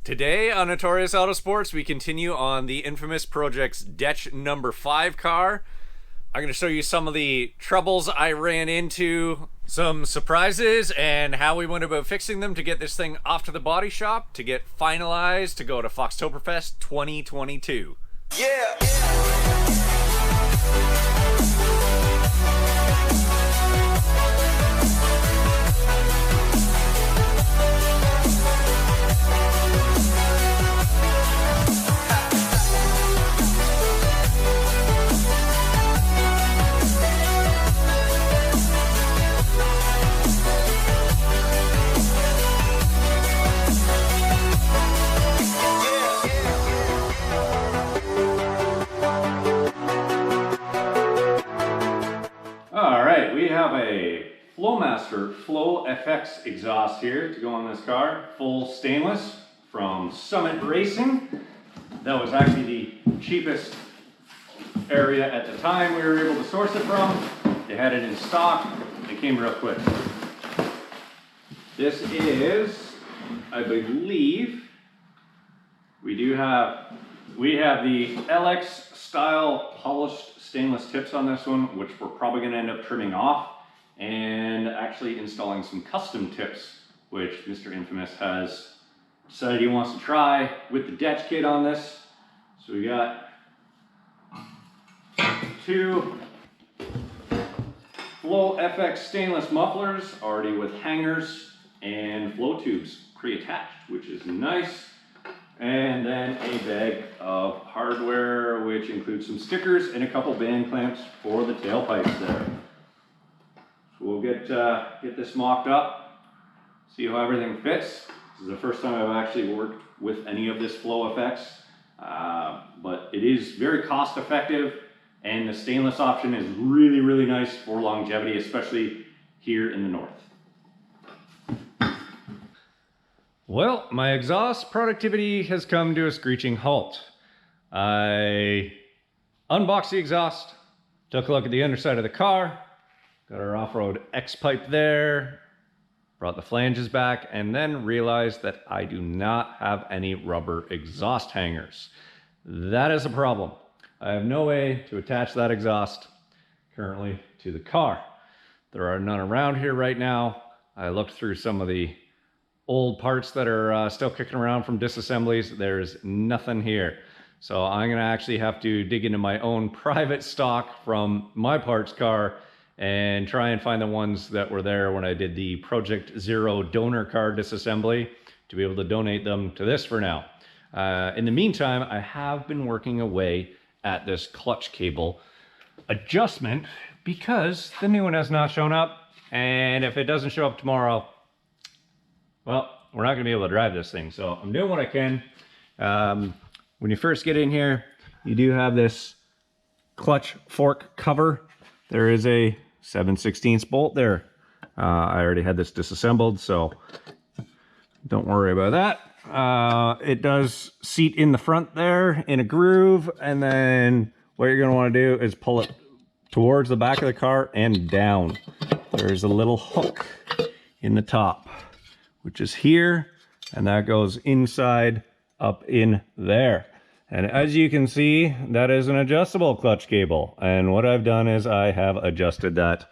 Today on Notorious Autosports, we continue on the infamous Project's DECH number 5 car. I'm going to show you some of the troubles I ran into, some surprises, and how we went about fixing them to get this thing off to the body shop to get finalized to go to Foxtoberfest 2022. Yeah. Alright, we have a Flowmaster Flow FX exhaust here to go on this car. Full stainless from Summit Racing. That was actually the cheapest area at the time we were able to source it from. They had it in stock. It came real quick. This is, I believe, we have the LX style polished stainless tips on this one, which we're probably going to end up trimming off and actually installing some custom tips, which Mr. Infamous has decided he wants to try with the DECH kit on this. So we got two Flow FX stainless mufflers already with hangers and flow tubes pre-attached, which is nice. And then a bag of hardware, which includes some stickers and a couple band clamps for the tailpipes there. So we'll get this mocked up, see how everything fits. This is the first time I've actually worked with any of this Flow FX, but it is very cost effective, and the stainless option is really, really nice for longevity, especially here in the north. Well, my exhaust productivity has come to a screeching halt. I unboxed the exhaust, took a look at the underside of the car, got our off-road X pipe there, brought the flanges back, and then realized that I do not have any rubber exhaust hangers. That is a problem. I have no way to attach that exhaust currently to the car. There are none around here right now. I looked through some of the old parts that are still kicking around from disassemblies. There's nothing here. So I'm gonna actually have to dig into my own private stock from my parts car and try and find the ones that were there when I did the Project Zero donor car disassembly to be able to donate them to this for now. In the meantime, I have been working away at this clutch cable adjustment because the new one has not shown up, and if it doesn't show up tomorrow, well, we're not going to be able to drive this thing. So I'm doing what I can. When you first get in here, you do have this clutch fork cover. There is a 7/16 bolt there. I already had this disassembled, so don't worry about that. It does seat in the front there in a groove, and then what you're going to want to do is pull it towards the back of the car and down. There's a little hook in the top, which is here, and that goes inside up in there. And as you can see, that is an adjustable clutch cable. And what I've done is I have adjusted that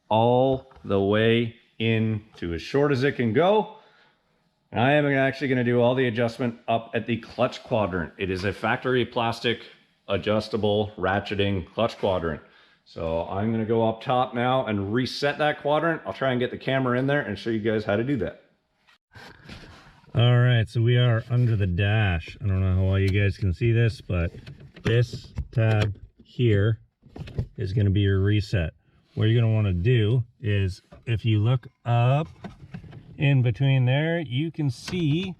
all the way in to as short as it can go. And I am actually going to do all the adjustment up at the clutch quadrant. It is a factory plastic adjustable ratcheting clutch quadrant. So I'm going to go up top now and reset that quadrant. I'll try and get the camera in there and show you guys how to do that. All right, so we are under the dash. I don't know how well you guys can see this, but this tab here is going to be your reset. What you're going to want to do is, if you look up in between there, you can see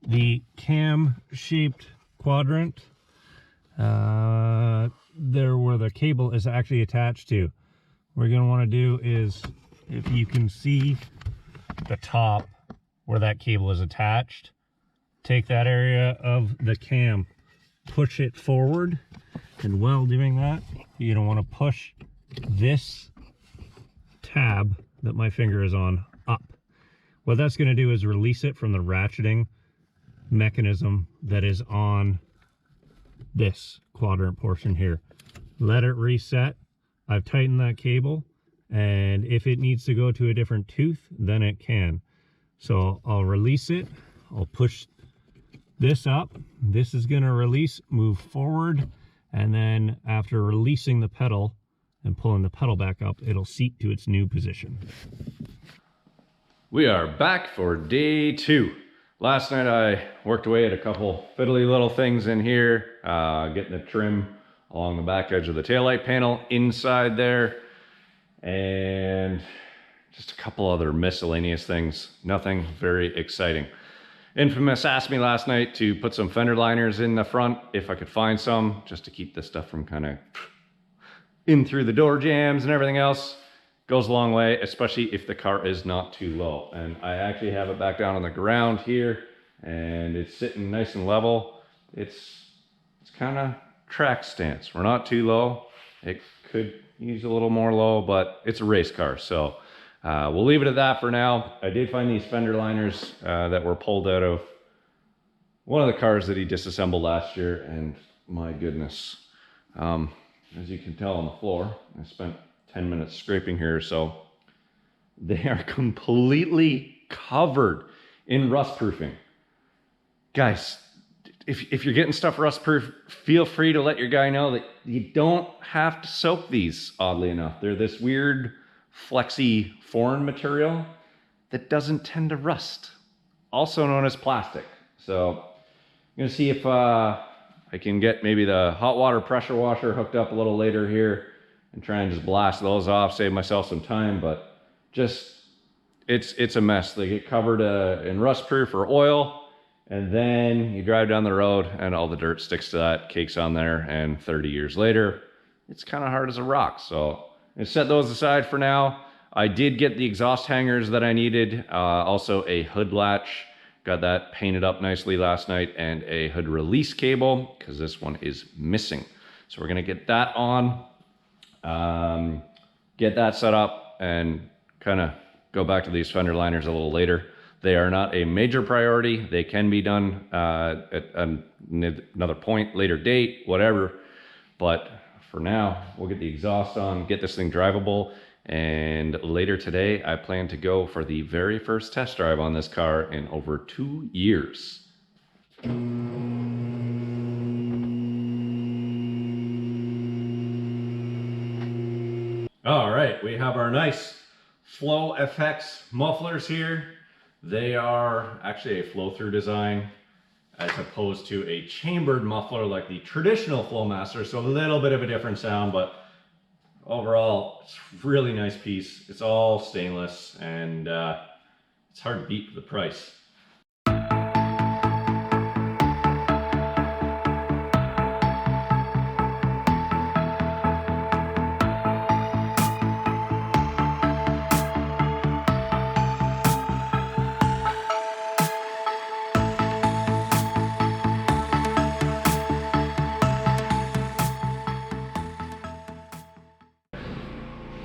the cam shaped quadrant there where the cable is actually attached to. What you're going to want to do is, if you can see the top where that cable is attached, take that area of the cam, push it forward, and while doing that, you're going to want to push this tab that my finger is on up. What that's going to do is release it from the ratcheting mechanism that is on this quadrant portion here. Let it reset. I've tightened that cable, and if it needs to go to a different tooth, then it can. So I'll release it. I'll push this up. This is going to release, move forward, and then after releasing the pedal and pulling the pedal back up, it'll seat to its new position. We are back for day 2. Last night I worked away at a couple fiddly little things in here, getting the trim along the back edge of the taillight panel inside there, and just a couple other miscellaneous things. Nothing very exciting. Infamous asked me last night to put some fender liners in the front if I could find some, just to keep this stuff from kind of in through the door jams and everything else. Goes a long way, especially if the car is not too low. And I actually have it back down on the ground here, and it's sitting nice and level. It's kind of track stance. We're not too low. It could use a little more low, but it's a race car, so we'll leave it at that for now. I did find these fender liners that were pulled out of one of the cars that he disassembled last year, and my goodness, as you can tell on the floor, I spent 10 minutes scraping here, so they are completely covered in rust proofing. Guys, if you're getting stuff rust proof, feel free to let your guy know that you don't have to soak these, oddly enough. They're this weird flexy foreign material that doesn't tend to rust, also known as plastic. So I'm gonna see if I can get maybe the hot water pressure washer hooked up a little later here and try and just blast those off, save myself some time. But just it's a mess. They get covered in rust proof or oil, and then you drive down the road and all the dirt sticks to that, cakes on there, and 30 years later it's kind of hard as a rock. So I set those aside for now. I did get the exhaust hangers that I needed, also a hood latch. Got that painted up nicely last night, and a hood release cable, because this one is missing. So we're gonna get that on, get that set up, and kind of go back to these fender liners a little later. They are not a major priority. They can be done at another point, later date, whatever. But for now, we'll get the exhaust on, get this thing drivable, and later today, I plan to go for the very first test drive on this car in over 2 years. All right, we have our nice Flow FX mufflers here. They are actually a flow-through design as opposed to a chambered muffler like the traditional Flowmaster, so a little bit of a different sound, but overall, it's a really nice piece. It's all stainless, and it's hard to beat for the price.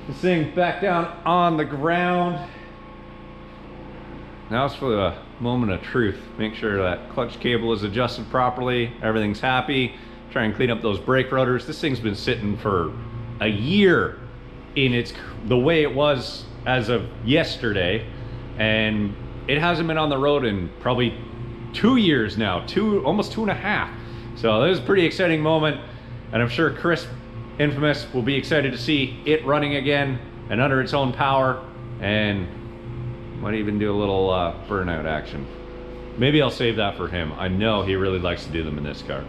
This thing back down on the ground. Now it's for the moment of truth. Make sure that clutch cable is adjusted properly, everything's happy. Try and clean up those brake rotors. This thing's been sitting for a year in the way it was as of yesterday, and it hasn't been on the road in probably 2 years now, almost 2.5. So this is a pretty exciting moment, and I'm sure Chris Infamous will be excited to see it running again and under its own power, and might even do a little burnout action. Maybe I'll save that for him. I know he really likes to do them in this car.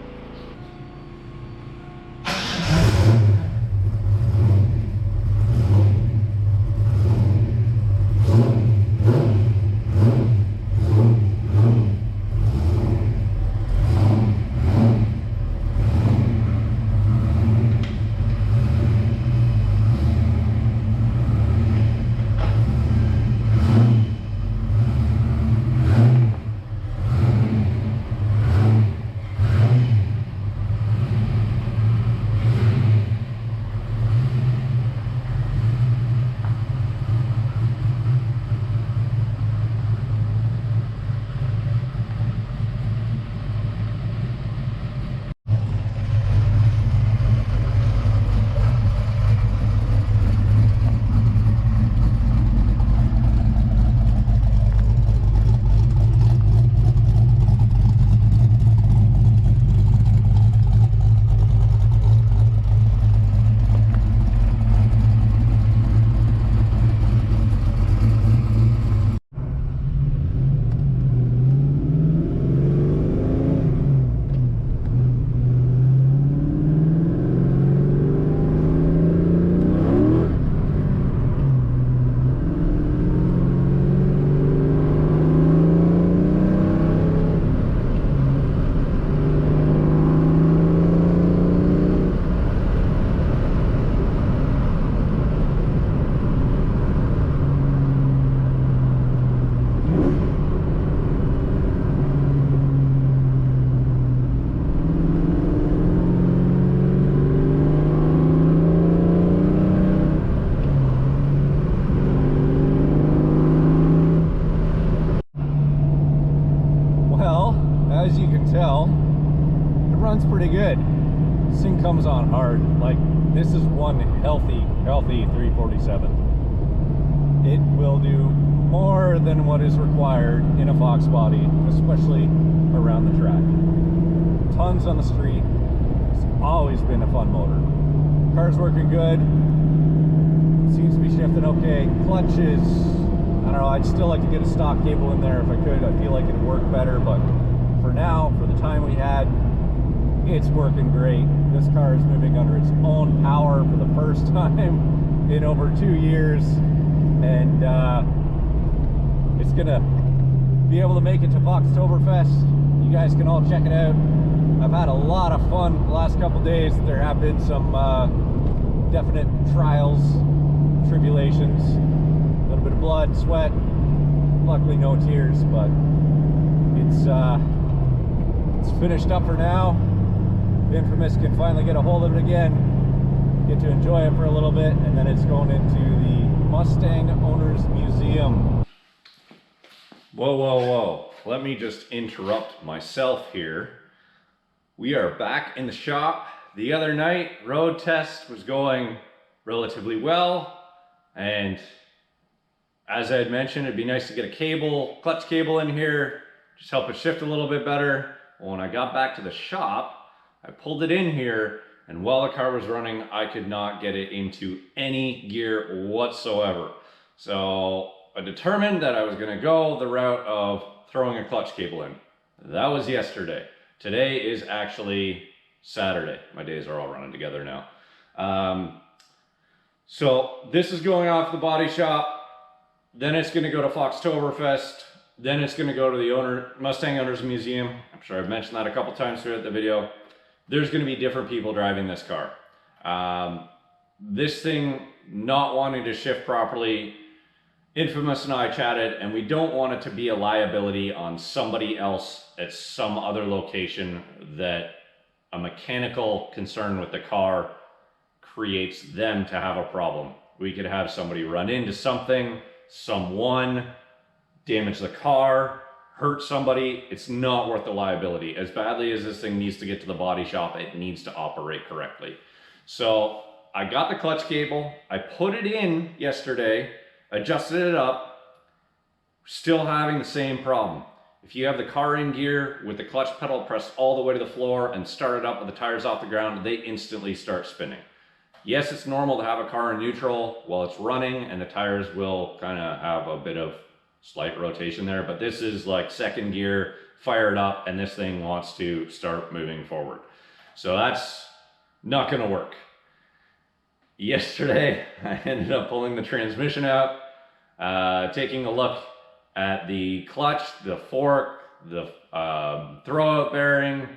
as you can tell, it runs pretty good. This thing comes on hard. Like, this is one healthy 347. It will do more than what is required in a Fox body, especially around the track. Tons on the street. It's always been a fun motor. Car's working good. Seems to be shifting okay. Clutch is, I don't know, I'd still like to get a stock cable in there if I could. I feel like it'd work better, but for now, for the time we had, it's working great. This car is moving under its own power for the first time in over 2 years, and it's gonna be able to make it to Foxtoberfest. You guys can all check it out. I've had a lot of fun the last couple days. There have been some definite trials, tribulations, a little bit of blood, sweat, luckily no tears, but it's finished up for now. The Infamous can finally get a hold of it again, get to enjoy it for a little bit, and then it's going into the Mustang Owners Museum. Whoa. Let me just interrupt myself here. We are back in the shop. The other night, road test was going relatively well, and as I had mentioned, it'd be nice to get a cable, clutch cable in here, just help it shift a little bit better. Well, when I got back to the shop, I pulled it in here, and while the car was running, I could not get it into any gear whatsoever. So I determined that I was gonna go the route of throwing a clutch cable in. That was yesterday. Today is actually Saturday. My days are all running together now. So this is going off the body shop, then it's gonna go to Foxtoberfest, then it's gonna go to the Mustang Owners Museum. I'm sure I've mentioned that a couple times throughout the video. There's gonna be different people driving this car. This thing not wanting to shift properly, Infamous and I chatted, and we don't want it to be a liability on somebody else at some other location that a mechanical concern with the car creates them to have a problem. We could have somebody run into something, someone damage the car, hurt somebody. It's not worth the liability. As badly as this thing needs to get to the body shop, it needs to operate correctly. So I got the clutch cable, I put it in yesterday, adjusted it up, still having the same problem. If you have the car in gear with the clutch pedal pressed all the way to the floor and start it up with the tires off the ground, they instantly start spinning. Yes, it's normal to have a car in neutral while it's running, and the tires will kind of have a bit of slight rotation there, but this is like second gear, fire it up, and this thing wants to start moving forward. So that's not gonna work. Yesterday, I ended up pulling the transmission out, taking a look at the clutch, the fork, the throwout bearing,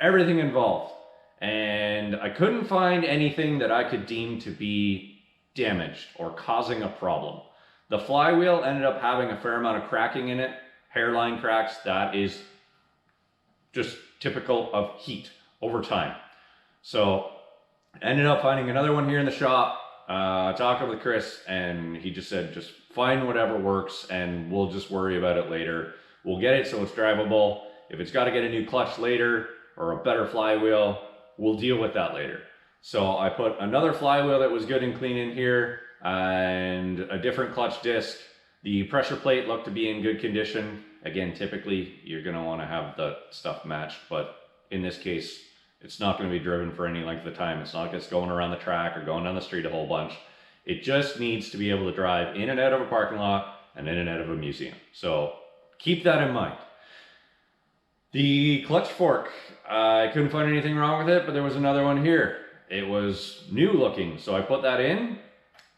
everything involved. And I couldn't find anything that I could deem to be damaged or causing a problem. The flywheel ended up having a fair amount of cracking in it, hairline cracks. That is just typical of heat over time. So ended up finding another one here in the shop, talking with Chris, and he just said, just find whatever works and we'll just worry about it later. We'll get it so it's drivable. If it's got to get a new clutch later or a better flywheel, we'll deal with that later. So I put another flywheel that was good and clean in here and a different clutch disc. The pressure plate looked to be in good condition. Again, typically you're going to want to have the stuff matched, but in this case, it's not going to be driven for any length of time. It's not like it's going around the track or going down the street a whole bunch. It just needs to be able to drive in and out of a parking lot and in and out of a museum. So keep that in mind. The clutch fork, I couldn't find anything wrong with it, but there was another one here. It was new looking, so I put that in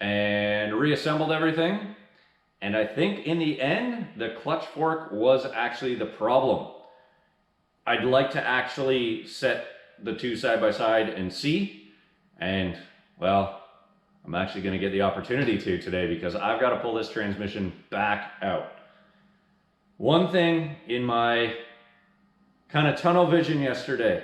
and reassembled everything. And I think in the end, the clutch fork was actually the problem. I'd like to actually set the two side by side and see, and well, I'm actually going to get the opportunity to today because I've got to pull this transmission back out. One thing in my kind of tunnel vision yesterday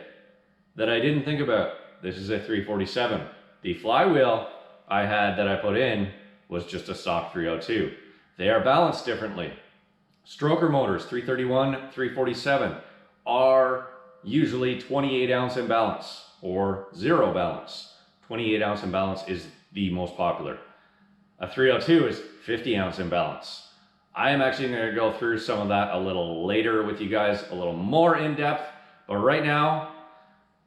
that I didn't think about, this is a 347. The flywheel I had that I put in was just a stock 302. They are balanced differently. Stroker motors, 331, 347. are usually 28 ounce imbalance or zero balance. 28 ounce imbalance is the most popular. A 302 is 50 ounce imbalance. I am actually going to go through some of that a little later with you guys, a little more in depth, but right now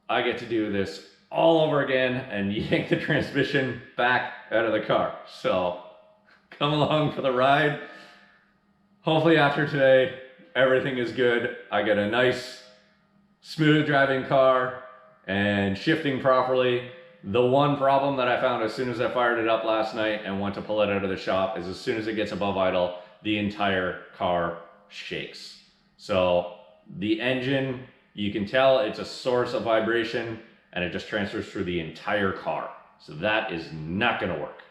I get to do this all over again and yank the transmission back out of the car. So come along for the ride. Hopefully after today, everything is good. I get a nice, smooth driving car and shifting properly. The one problem that I found as soon as I fired it up last night and went to pull it out of the shop is as soon as it gets above idle, the entire car shakes. So the engine, you can tell it's a source of vibration and it just transfers through the entire car. So that is not going to work.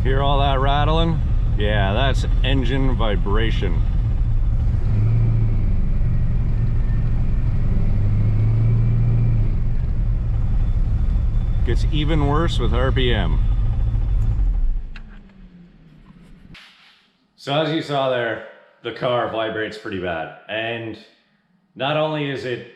Hear all that rattling? Yeah, that's engine vibration. Gets even worse with RPM. So as you saw there, the car vibrates pretty bad. And not only is it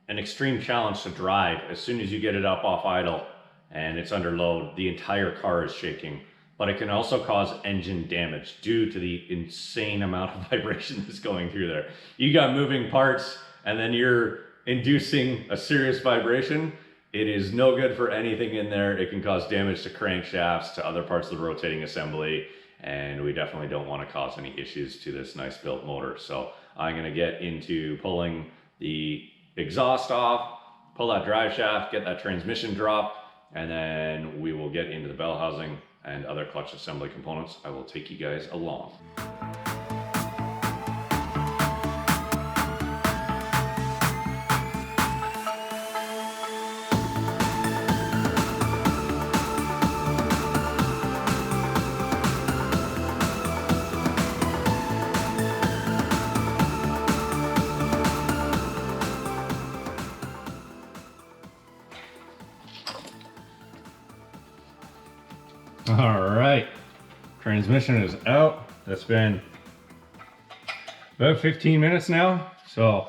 an extreme challenge to drive, as soon as you get it up off idle and it's under load, the entire car is shaking. But it can also cause engine damage due to the insane amount of vibration that's going through there. You got moving parts and then you're inducing a serious vibration. It is no good for anything in there. It can cause damage to crankshafts, to other parts of the rotating assembly, and we definitely don't want to cause any issues to this nice built motor. So I'm going to get into pulling the exhaust off, pull that drive shaft, get that transmission drop, and then we will get into the bell housing and other clutch assembly components. I will take you guys along. All right, transmission is out. That's been about 15 minutes now, so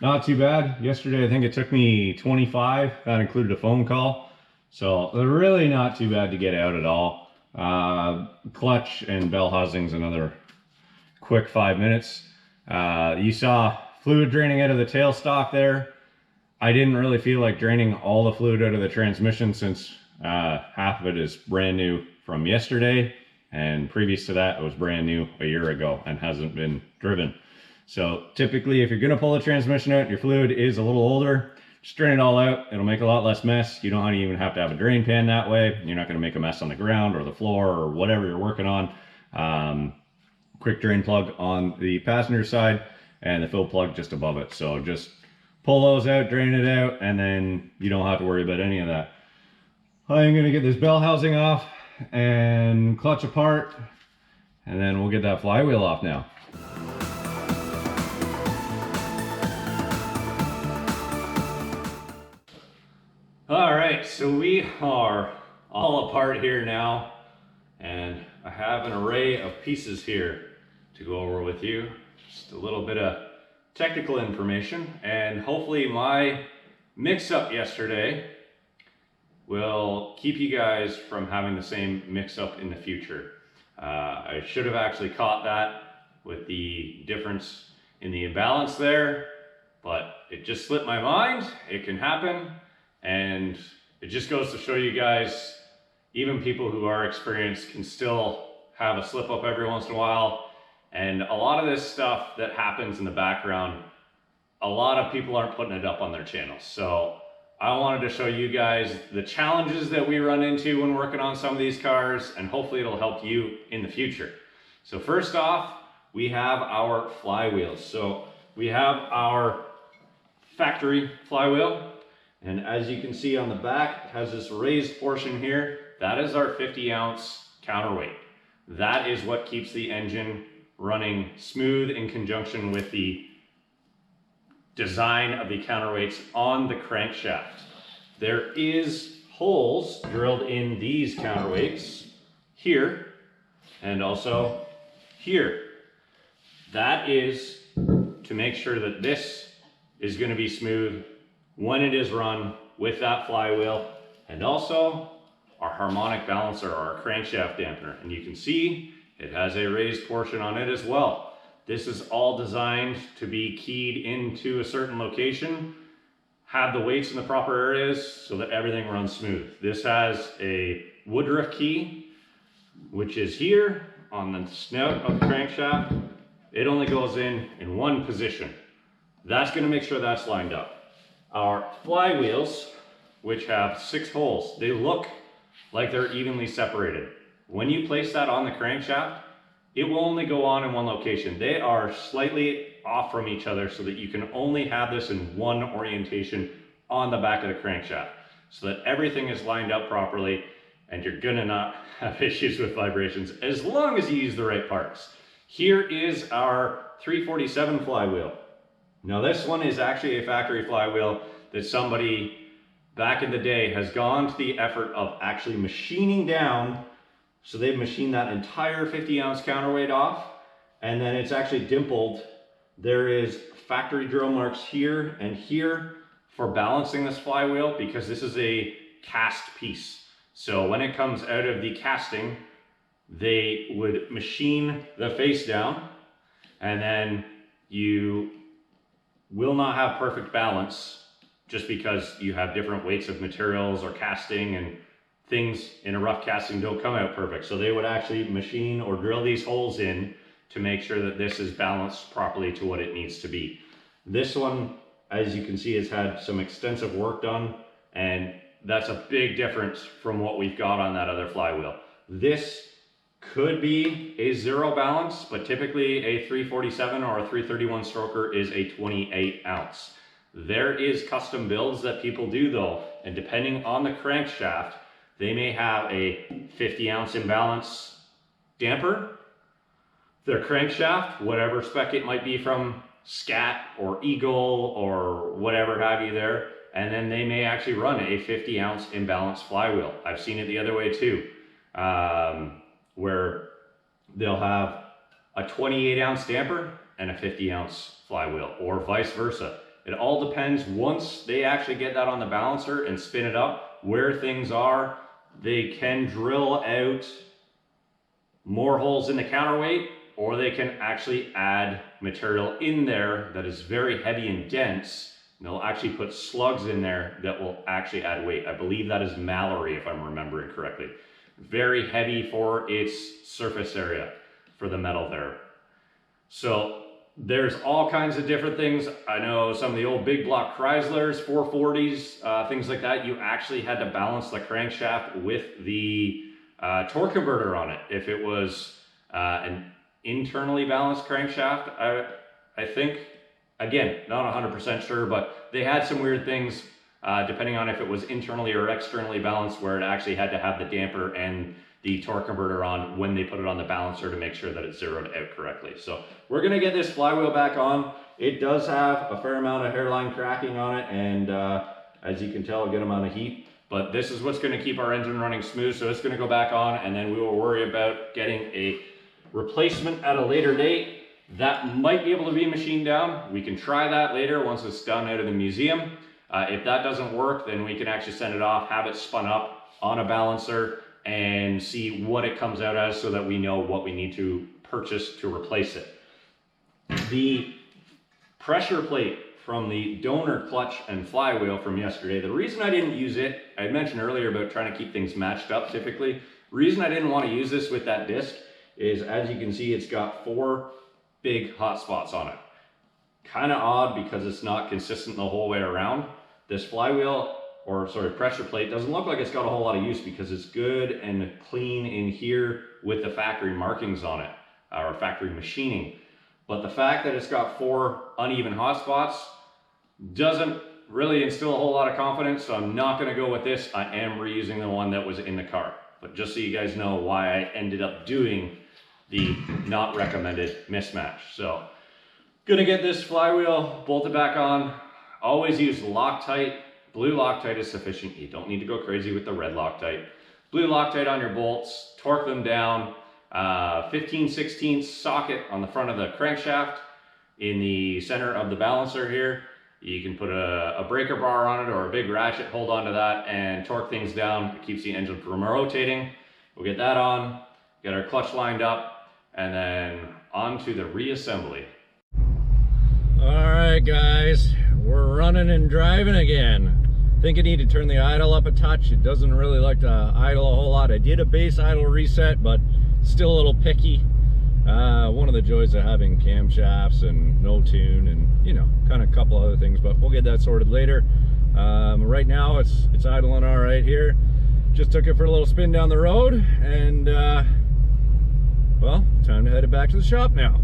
not too bad. Yesterday, I think it took me 25. That included a phone call. So really not too bad to get out at all. Clutch and bell housings, another quick 5 minutes. You saw fluid draining out of the tailstock there. I didn't really feel like draining all the fluid out of the transmission since half of it is brand new from yesterday, and previous to that it was brand new a year ago and hasn't been driven. So typically if you're going to pull the transmission out and your fluid is a little older, just drain it all out. It'll make a lot less mess. You don't even have to have a drain pan that way. You're not going to make a mess on the ground or the floor or whatever you're working on. Quick drain plug on the passenger side and the fill plug just above it. So just pull those out, drain it out, and then you don't have to worry about any of that. I'm going to get this bell housing off and clutch apart, and then we'll get that flywheel off now. All right, so we are all apart here now, and I have an array of pieces here to go over with you. Just a little bit of technical information, and hopefully my mix-up yesterday will keep you guys from having the same mix-up in the future. I should have actually caught that with the difference in the imbalance there, but it just slipped my mind. It can happen, and it just goes to show you guys, even people who are experienced can still have a slip up every once in a while. And a lot of this stuff that happens in the background, a lot of people aren't putting it up on their channels. So I wanted to show you guys the challenges that we run into when working on some of these cars, and hopefully it'll help you in the future. So first off, we have our flywheels. So we have our factory flywheel, and as you can see on the back, it has this raised portion here. That is our 50-ounce counterweight. That is what keeps the engine running smooth in conjunction with the design of the counterweights on the crankshaft. There is holes drilled in these counterweights here and also here. That is to make sure that this is going to be smooth when it is run with that flywheel, and also our harmonic balancer, our crankshaft dampener. And you can see it has a raised portion on it as well. This is all designed to be keyed into a certain location, have the weights in the proper areas so that everything runs smooth. This has a woodruff key, which is here on the snout of the crankshaft. It only goes in one position. That's going to make sure that's lined up. Our flywheels, which have 6 holes, they look like they're evenly separated. When you place that on the crankshaft, it will only go on in one location. They are slightly off from each other so that you can only have this in one orientation on the back of the crankshaft, so that everything is lined up properly and you're gonna not have issues with vibrations as long as you use the right parts. Here is our 347 flywheel. Now this one is actually a factory flywheel that somebody back in the day has gone to the effort of actually machining down. So they've machined that entire 50-ounce counterweight off, and then it's actually dimpled. There is factory drill marks here and here for balancing this flywheel, because this is a cast piece. So when it comes out of the casting, they would machine the face down, and then you will not have perfect balance just because you have different weights of materials or casting, and things in a rough casting don't come out perfect. So they would actually machine or drill these holes in to make sure that this is balanced properly to what it needs to be. This one, as you can see, has had some extensive work done, and that's a big difference from what we've got on that other flywheel. This could be a 0 balance, but typically a 347 or a 331 stroker is a 28 ounce. There is custom builds that people do though, and depending on the crankshaft, they may have a 50-ounce imbalance damper. Their crankshaft, whatever spec it might be from Scat or Eagle or whatever have you there, and then they may actually run a 50-ounce imbalanced flywheel. I've seen it the other way too, where they'll have a 28-ounce damper and a 50-ounce flywheel, or vice versa. It all depends, once they actually get that on the balancer and spin it up, where things are. They can drill out more holes in the counterweight, or they can actually add material in there that is very heavy and dense. And they'll actually put slugs in there that will actually add weight. I believe that is Mallory, if I'm remembering correctly. Very heavy for its surface area for the metal there. So there's all kinds of different things. I know some of the old big block Chryslers, 440s, things like that, you actually had to balance the crankshaft with the torque converter on it. If it was an internally balanced crankshaft, I think, again, not 100% sure, but they had some weird things depending on if it was internally or externally balanced, where it actually had to have the damper and the torque converter on when they put it on the balancer to make sure that it's zeroed out correctly. So we're gonna get this flywheel back on. It does have a fair amount of hairline cracking on it, and as you can tell, a good amount of heat. But this is what's gonna keep our engine running smooth, so it's gonna go back on, and then we will worry about getting a replacement at a later date. That might be able to be machined down. We can try that later once it's done out of the museum. If that doesn't work, then we can actually send it off, have it spun up on a balancer, and see what it comes out as, so that we know what we need to purchase to replace it. The pressure plate from the donor clutch and flywheel from yesterday, the reason I didn't use it, I had mentioned earlier about trying to keep things matched up typically. The reason I didn't want to use this with that disc is, as you can see, it's got 4 big hot spots on it. Kind of odd because it's not consistent the whole way around. This flywheel, or sorry, pressure plate, doesn't look like it's got a whole lot of use because it's good and clean in here with the factory markings on it, or factory machining. But the fact that it's got 4 uneven hot spots doesn't really instill a whole lot of confidence, so I'm not going to go with this. I am reusing the one that was in the car. But just so you guys know why I ended up doing the not recommended mismatch. So Gonna get this flywheel bolted back on. Always use Loctite. Blue Loctite is sufficient. You don't need to go crazy with the red Loctite. Blue Loctite on your bolts, torque them down. 15/16 socket on the front of the crankshaft in the center of the balancer here. You can put a breaker bar on it or a big ratchet, hold onto that and torque things down. It keeps the engine from rotating. We'll get that on, get our clutch lined up, and then on to the reassembly. All right, guys, we're running and driving again. Think I need to turn the idle up a touch. It doesn't really like to idle a whole lot. I did a base idle reset, but still a little picky. One of the joys of having camshafts and no tune and, you know, kind of a couple other things, but we'll get that sorted later. Right now it's idling all right here. Just took it for a little spin down the road and, well, time to head it back to the shop now.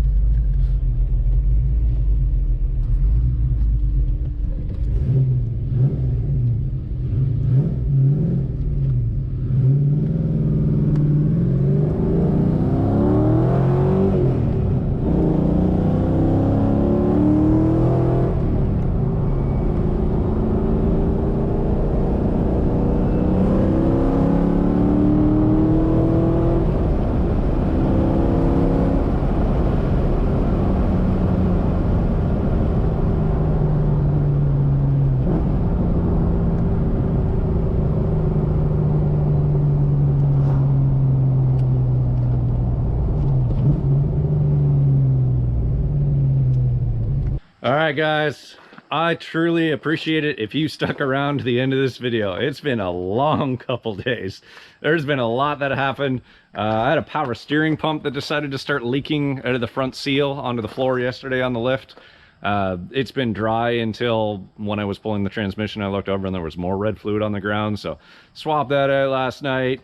All right, guys, I truly appreciate it if you stuck around to the end of this video. It's been a long couple days. There's been a lot that happened. I had a power steering pump that decided to start leaking out of the front seal onto the floor yesterday on the lift. It's been dry until when I was pulling the transmission, I looked over and there was more red fluid on the ground. So swapped that out last night.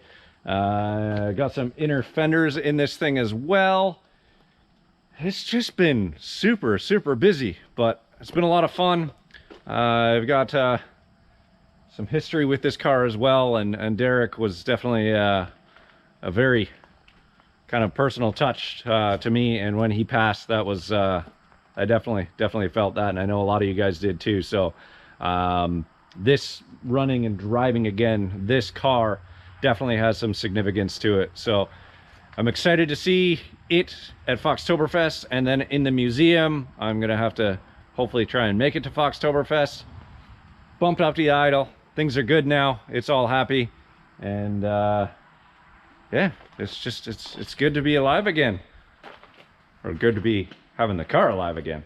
Got some inner fenders in this thing as well. It's just been super busy, but it's been a lot of fun. I've got some history with this car as well, and Derek was definitely a very kind of personal touch to me, and when he passed, that was I definitely felt that, and I know a lot of you guys did too. So this running and driving again, this car definitely has some significance to it. So I'm excited to see it at Foxtoberfest, and then in the museum. I'm gonna have to hopefully try and make it to Foxtoberfest. Bumped up the idle. Things are good now. It's all happy, and yeah, it's good to be alive again, or good to be having the car alive again.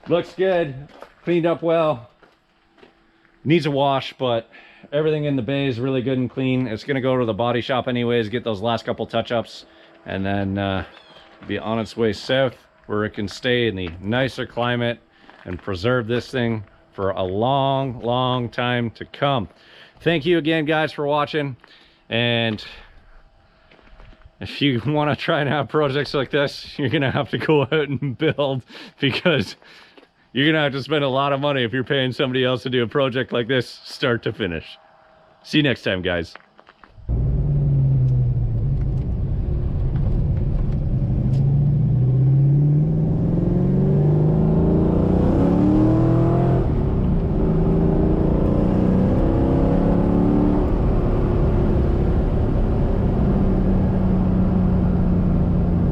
Looks good, cleaned up well. Needs a wash, but everything in the bay is really good and clean. It's gonna go to the body shop anyways, get those last couple touch-ups, and then be on its way south where it can stay in the nicer climate and preserve this thing for a long time to come. Thank you again, guys, for watching. And if you want to try and have projects like this, you're gonna have to go out and build, because you're gonna have to spend a lot of money if you're paying somebody else to do a project like this start to finish. See you next time, guys.